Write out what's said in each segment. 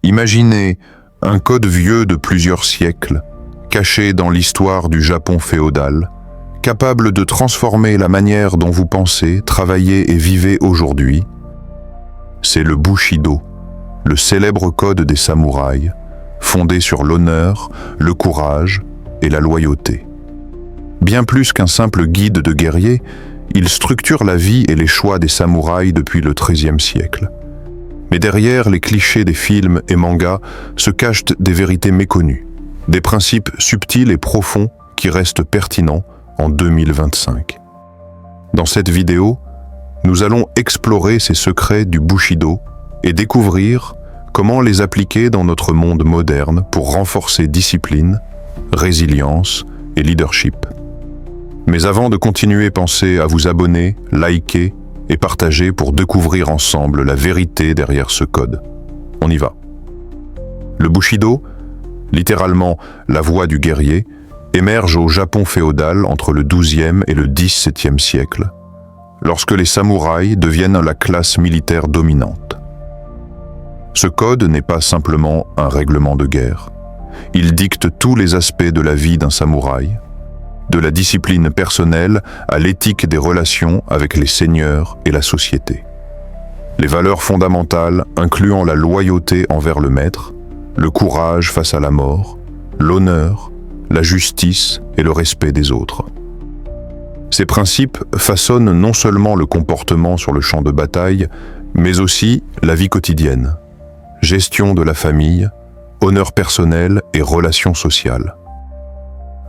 Imaginez un code vieux de plusieurs siècles, caché dans l'histoire du Japon féodal, capable de transformer la manière dont vous pensez, travaillez et vivez aujourd'hui. C'est le Bushido, le célèbre code des samouraïs, fondé sur l'honneur, le courage et la loyauté. Bien plus qu'un simple guide de guerrier, il structure la vie et les choix des samouraïs depuis le XIIIe siècle. Mais derrière les clichés des films et mangas se cachent des vérités méconnues, des principes subtils et profonds qui restent pertinents en 2025. Dans cette vidéo, nous allons explorer ces secrets du Bushido et découvrir comment les appliquer dans notre monde moderne pour renforcer discipline, résilience et leadership. Mais avant de continuer, pensez à vous abonner, liker et partager pour découvrir ensemble la vérité derrière ce code. On y va. Le Bushido, littéralement la voie du guerrier, émerge au Japon féodal entre le XIIe et le XVIIe siècle, lorsque les samouraïs deviennent la classe militaire dominante. Ce code n'est pas simplement un règlement de guerre. Il dicte tous les aspects de la vie d'un samouraï, de la discipline personnelle à l'éthique des relations avec les seigneurs et la société. Les valeurs fondamentales incluant la loyauté envers le maître, le courage face à la mort, l'honneur, la justice et le respect des autres. Ces principes façonnent non seulement le comportement sur le champ de bataille, mais aussi la vie quotidienne, gestion de la famille, honneur personnel et relations sociales.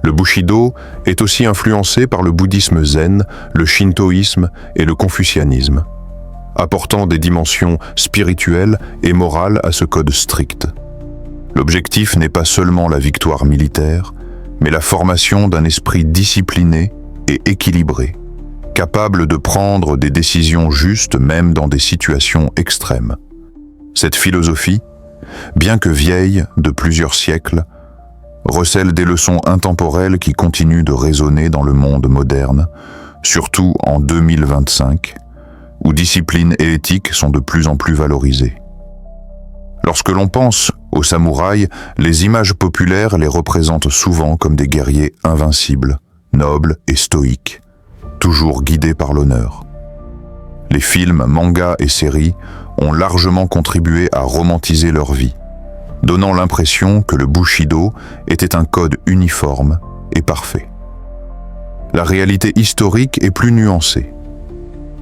Le Bushido est aussi influencé par le bouddhisme zen, le shintoïsme et le confucianisme, apportant des dimensions spirituelles et morales à ce code strict. L'objectif n'est pas seulement la victoire militaire, mais la formation d'un esprit discipliné et équilibré, capable de prendre des décisions justes même dans des situations extrêmes. Cette philosophie, bien que vieille de plusieurs siècles, recèle des leçons intemporelles qui continuent de résonner dans le monde moderne, surtout en 2025, où discipline et éthique sont de plus en plus valorisées. Lorsque l'on pense aux samouraïs, les images populaires les représentent souvent comme des guerriers invincibles, nobles et stoïques, toujours guidés par l'honneur. Les films, mangas et séries ont largement contribué à romantiser leur vie, donnant l'impression que le Bushido était un code uniforme et parfait. La réalité historique est plus nuancée.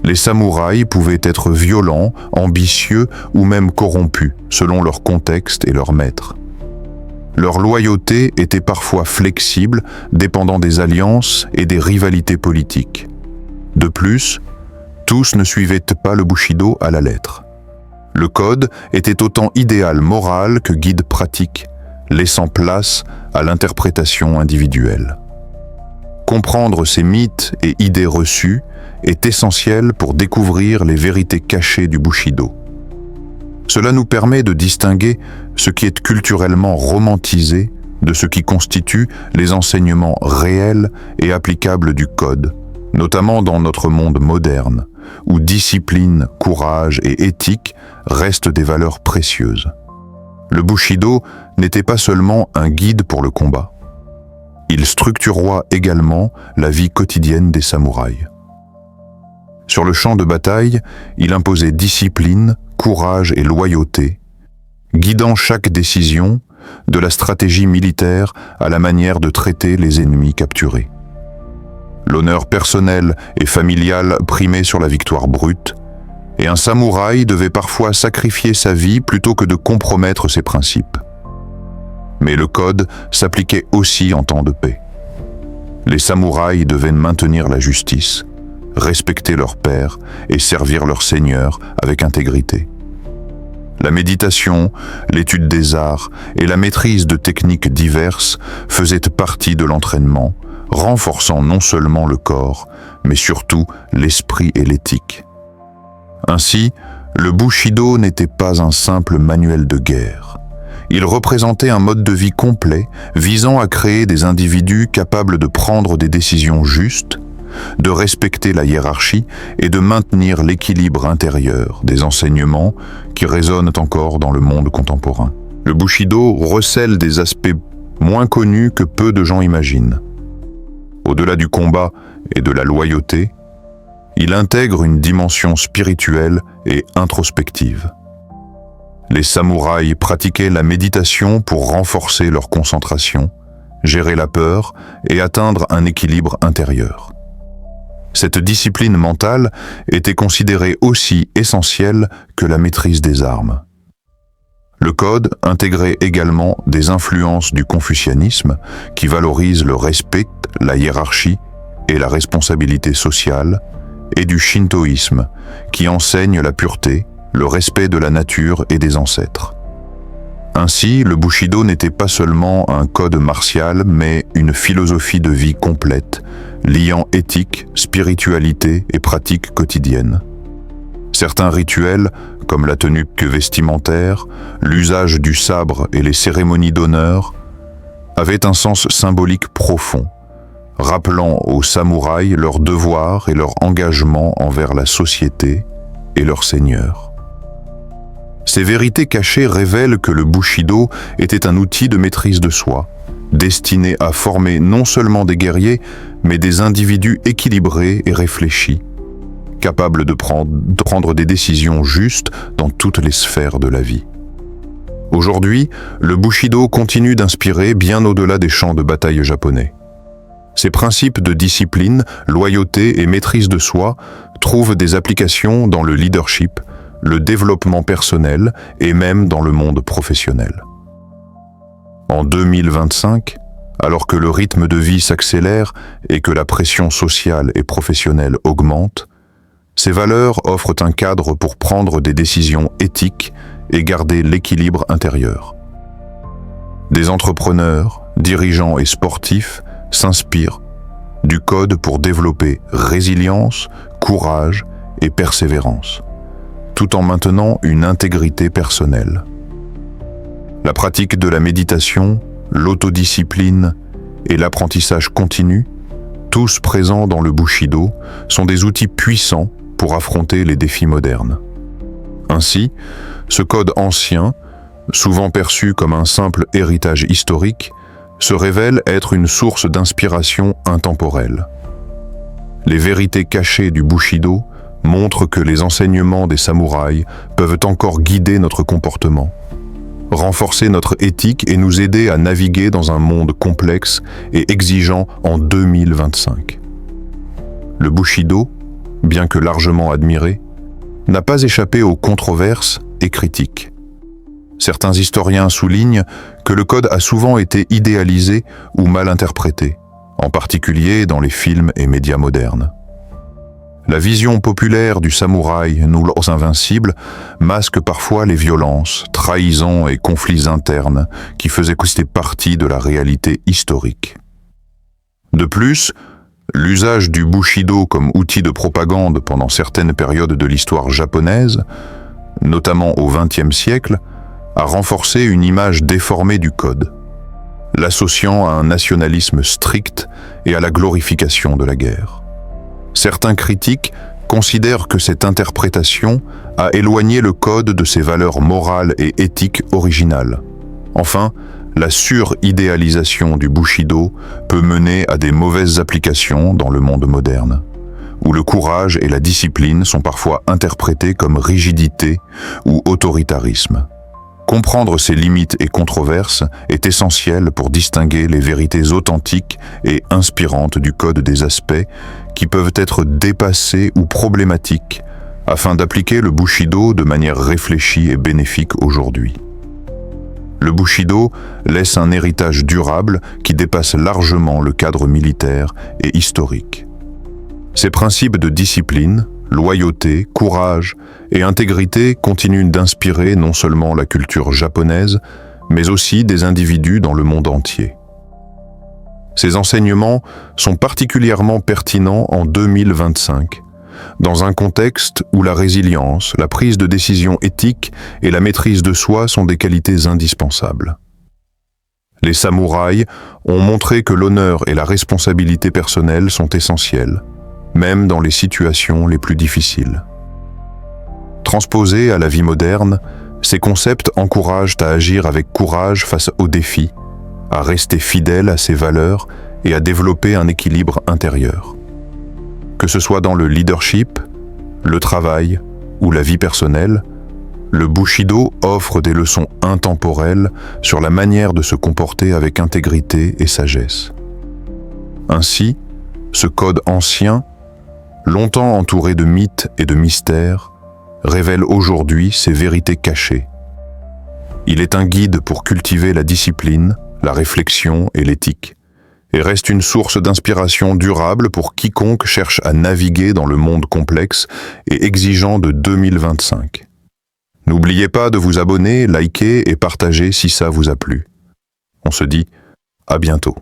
Les samouraïs pouvaient être violents, ambitieux ou même corrompus, selon leur contexte et leur maître. Leur loyauté était parfois flexible, dépendant des alliances et des rivalités politiques. De plus, tous ne suivaient pas le Bushido à la lettre. Le code était autant idéal moral que guide pratique, laissant place à l'interprétation individuelle. Comprendre ces mythes et idées reçues est essentiel pour découvrir les vérités cachées du Bushido. Cela nous permet de distinguer ce qui est culturellement romantisé de ce qui constitue les enseignements réels et applicables du code, notamment dans notre monde moderne, où discipline, courage et éthique restent des valeurs précieuses. Le Bushido n'était pas seulement un guide pour le combat. Il structura également la vie quotidienne des samouraïs. Sur le champ de bataille, il imposait discipline, courage et loyauté, guidant chaque décision, de la stratégie militaire à la manière de traiter les ennemis capturés. L'honneur personnel et familial primait sur la victoire brute, et un samouraï devait parfois sacrifier sa vie plutôt que de compromettre ses principes. Mais le code s'appliquait aussi en temps de paix. Les samouraïs devaient maintenir la justice, respecter leur père et servir leur seigneur avec intégrité. La méditation, l'étude des arts et la maîtrise de techniques diverses faisaient partie de l'entraînement, renforçant non seulement le corps, mais surtout l'esprit et l'éthique. Ainsi, le Bushido n'était pas un simple manuel de guerre. Il représentait un mode de vie complet visant à créer des individus capables de prendre des décisions justes, de respecter la hiérarchie et de maintenir l'équilibre intérieur des enseignements qui résonnent encore dans le monde contemporain. Le Bushido recèle des aspects moins connus que peu de gens imaginent. Au-delà du combat et de la loyauté, il intègre une dimension spirituelle et introspective. Les samouraïs pratiquaient la méditation pour renforcer leur concentration, gérer la peur et atteindre un équilibre intérieur. Cette discipline mentale était considérée aussi essentielle que la maîtrise des armes. Le code intégrait également des influences du confucianisme qui valorise le respect, la hiérarchie et la responsabilité sociale, et du shintoïsme qui enseigne la pureté, le respect de la nature et des ancêtres. Ainsi, le Bushido n'était pas seulement un code martial, mais une philosophie de vie complète, liant éthique, spiritualité et pratiques quotidiennes. Certains rituels, comme la tenue vestimentaire, l'usage du sabre et les cérémonies d'honneur, avaient un sens symbolique profond, rappelant aux samouraïs leurs devoirs et leur engagement envers la société et leur seigneur. Ces vérités cachées révèlent que le Bushido était un outil de maîtrise de soi, destiné à former non seulement des guerriers, mais des individus équilibrés et réfléchis, capables de prendre des décisions justes dans toutes les sphères de la vie. Aujourd'hui, le Bushido continue d'inspirer bien au-delà des champs de bataille japonais. Ces principes de discipline, loyauté et maîtrise de soi trouvent des applications dans le leadership, le développement personnel et même dans le monde professionnel. En 2025, alors que le rythme de vie s'accélère et que la pression sociale et professionnelle augmente, ces valeurs offrent un cadre pour prendre des décisions éthiques et garder l'équilibre intérieur. Des entrepreneurs, dirigeants et sportifs s'inspirent du code pour développer résilience, courage et persévérance, tout en maintenant une intégrité personnelle. La pratique de la méditation, l'autodiscipline et l'apprentissage continu, tous présents dans le Bushido, sont des outils puissants pour affronter les défis modernes. Ainsi, ce code ancien, souvent perçu comme un simple héritage historique, se révèle être une source d'inspiration intemporelle. Les vérités cachées du Bushido montrent que les enseignements des samouraïs peuvent encore guider notre comportement, renforcer notre éthique et nous aider à naviguer dans un monde complexe et exigeant en 2025. Le Bushido, bien que largement admiré, n'a pas échappé aux controverses et critiques. Certains historiens soulignent que le code a souvent été idéalisé ou mal interprété, en particulier dans les films et médias modernes. La vision populaire du samouraï, nous invincibles, masque parfois les violences, trahisons et conflits internes qui faisaient partie de la réalité historique. De plus, l'usage du Bushido comme outil de propagande pendant certaines périodes de l'histoire japonaise, notamment au XXe siècle, a renforcé une image déformée du code, l'associant à un nationalisme strict et à la glorification de la guerre. Certains critiques considèrent que cette interprétation a éloigné le code de ses valeurs morales et éthiques originales. Enfin, la suridéalisation du Bushido peut mener à des mauvaises applications dans le monde moderne, où le courage et la discipline sont parfois interprétés comme rigidité ou autoritarisme. Comprendre ces limites et controverses est essentiel pour distinguer les vérités authentiques et inspirantes du code des aspects qui peuvent être dépassés ou problématiques afin d'appliquer le Bushido de manière réfléchie et bénéfique aujourd'hui. Le Bushido laisse un héritage durable qui dépasse largement le cadre militaire et historique. Ces principes de discipline, loyauté, courage et intégrité continuent d'inspirer non seulement la culture japonaise, mais aussi des individus dans le monde entier. Ces enseignements sont particulièrement pertinents en 2025, dans un contexte où la résilience, la prise de décision éthique et la maîtrise de soi sont des qualités indispensables. Les samouraïs ont montré que l'honneur et la responsabilité personnelle sont essentiels, même dans les situations les plus difficiles. Transposés à la vie moderne, Ces concepts encouragent à agir avec courage face aux défis, à rester fidèle à ses valeurs et à développer un équilibre intérieur. Que ce soit dans le leadership, le travail ou la vie personnelle, le Bushido offre des leçons intemporelles sur la manière de se comporter avec intégrité et sagesse. Ainsi, ce code ancien, longtemps entouré de mythes et de mystères, révèle aujourd'hui ses vérités cachées. Il est un guide pour cultiver la discipline, la réflexion et l'éthique, et reste une source d'inspiration durable pour quiconque cherche à naviguer dans le monde complexe et exigeant de 2025. N'oubliez pas de vous abonner, liker et partager si ça vous a plu. On se dit à bientôt.